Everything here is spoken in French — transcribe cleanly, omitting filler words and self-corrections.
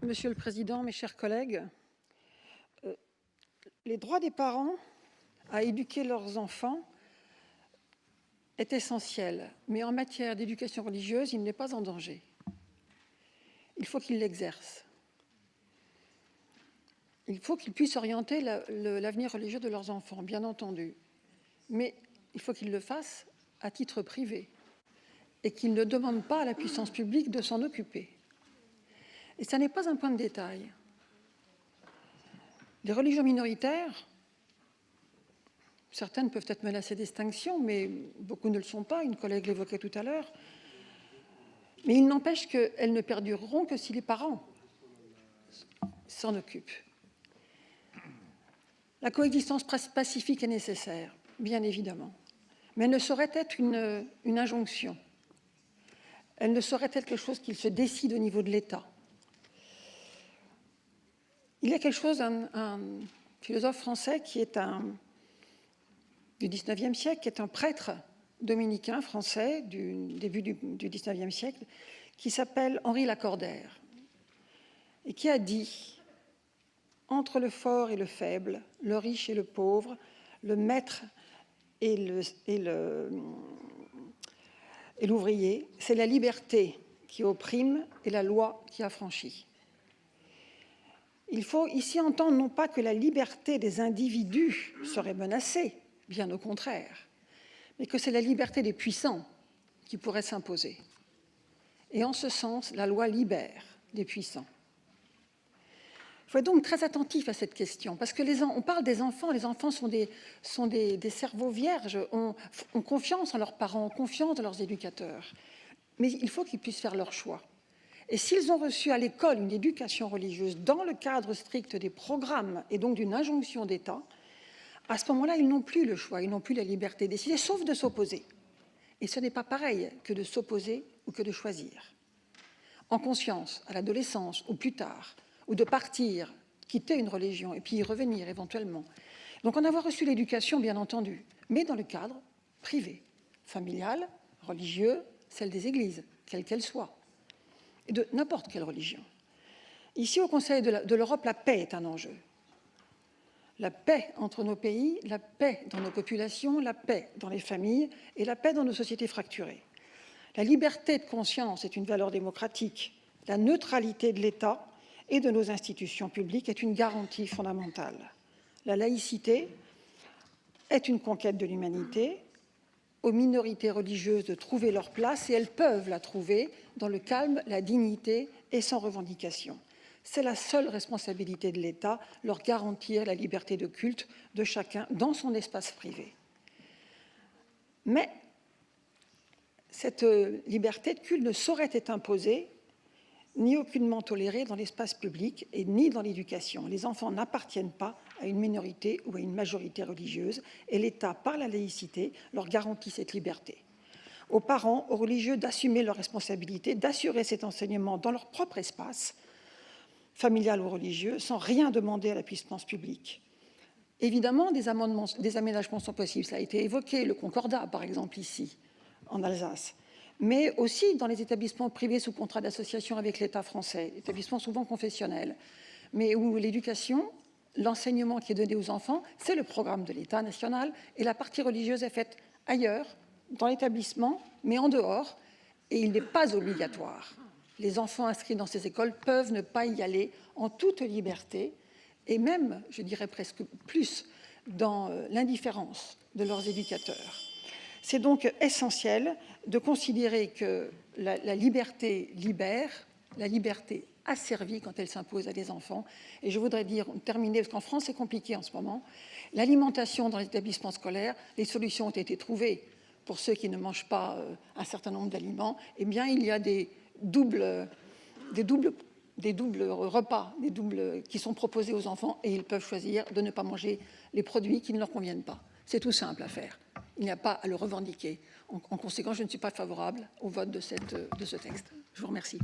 Monsieur le Président, mes chers collègues. Les droits des parents à éduquer leurs enfants est essentiel, mais en matière d'éducation religieuse, il n'est pas en danger. Il faut qu'ils l'exercent. Il faut qu'ils puissent orienter l'avenir religieux de leurs enfants, bien entendu. Mais il faut qu'ils le fassent à titre privé et qu'ils ne demandent pas à la puissance publique de s'en occuper. Et ça n'est pas un point de détail. Les religions minoritaires, certaines peuvent être menacées d'extinction, mais beaucoup ne le sont pas, une collègue l'évoquait tout à l'heure. Mais il n'empêche qu'elles ne perdureront que si les parents s'en occupent. La coexistence pacifique est nécessaire, bien évidemment, mais elle ne saurait être une injonction. Elle ne saurait être quelque chose qui se décide au niveau de l'État. Il y a quelque chose, un philosophe français qui est du XIXe siècle, qui est un prêtre dominicain français du début du XIXe siècle, qui s'appelle Henri Lacordaire, et qui a dit « Entre le fort et le faible, le riche et le pauvre, le maître et l'ouvrier, c'est la liberté qui opprime et la loi qui affranchit. » Il faut ici entendre non pas que la liberté des individus serait menacée, bien au contraire, mais que c'est la liberté des puissants qui pourrait s'imposer. Et en ce sens, la loi libère les puissants. Il faut être donc très attentif à cette question, parce que on parle des enfants, les enfants sont des cerveaux vierges, ont confiance en leurs parents, ont confiance en leurs éducateurs, mais il faut qu'ils puissent faire leur choix. Et s'ils ont reçu à l'école une éducation religieuse dans le cadre strict des programmes et donc d'une injonction d'État, à ce moment-là, ils n'ont plus le choix, ils n'ont plus la liberté de décider, sauf de s'opposer. Et ce n'est pas pareil que de s'opposer ou que de choisir. En conscience, à l'adolescence ou plus tard, ou de partir, quitter une religion et puis y revenir éventuellement. Donc en avoir reçu l'éducation, bien entendu, mais dans le cadre privé, familial, religieux, celle des églises, quelle qu'elle soit, et de n'importe quelle religion. Ici, au Conseil de l'Europe, la paix est un enjeu. La paix entre nos pays, la paix dans nos populations, la paix dans les familles et la paix dans nos sociétés fracturées. La liberté de conscience est une valeur démocratique. La neutralité de l'État et de nos institutions publiques est une garantie fondamentale. La laïcité est une conquête de l'humanité, aux minorités religieuses de trouver leur place, et elles peuvent la trouver dans le calme, la dignité et sans revendication. C'est la seule responsabilité de l'État, leur garantir la liberté de culte de chacun dans son espace privé. Mais cette liberté de culte ne saurait être imposée ni aucunement tolérée dans l'espace public et ni dans l'éducation. Les enfants n'appartiennent pas à une minorité ou à une majorité religieuse et l'État, par la laïcité, leur garantit cette liberté. Aux parents, aux religieux d'assumer leurs responsabilités, d'assurer cet enseignement dans leur propre espace, familial ou religieux, sans rien demander à la puissance publique. Évidemment, des aménagements sont possibles. Ça a été évoqué, le concordat, par exemple, ici, en Alsace. Mais aussi dans les établissements privés sous contrat d'association avec l'État français, établissements souvent confessionnels, mais où l'éducation, l'enseignement qui est donné aux enfants, c'est le programme de l'État national, et la partie religieuse est faite ailleurs, dans l'établissement, mais en dehors, et il n'est pas obligatoire. Les enfants inscrits dans ces écoles peuvent ne pas y aller en toute liberté, et même, je dirais presque plus, dans l'indifférence de leurs éducateurs. C'est donc essentiel de considérer que la liberté libère, la liberté asservie quand elle s'impose à des enfants. Et je voudrais terminer, parce qu'en France, c'est compliqué en ce moment, l'alimentation dans les établissements scolaires, les solutions ont été trouvées pour ceux qui ne mangent pas un certain nombre d'aliments. Eh bien, il y a des doubles repas, qui sont proposés aux enfants et ils peuvent choisir de ne pas manger les produits qui ne leur conviennent pas. C'est tout simple à faire. Il n'y a pas à le revendiquer. En conséquence, je ne suis pas favorable au vote de ce texte. Je vous remercie.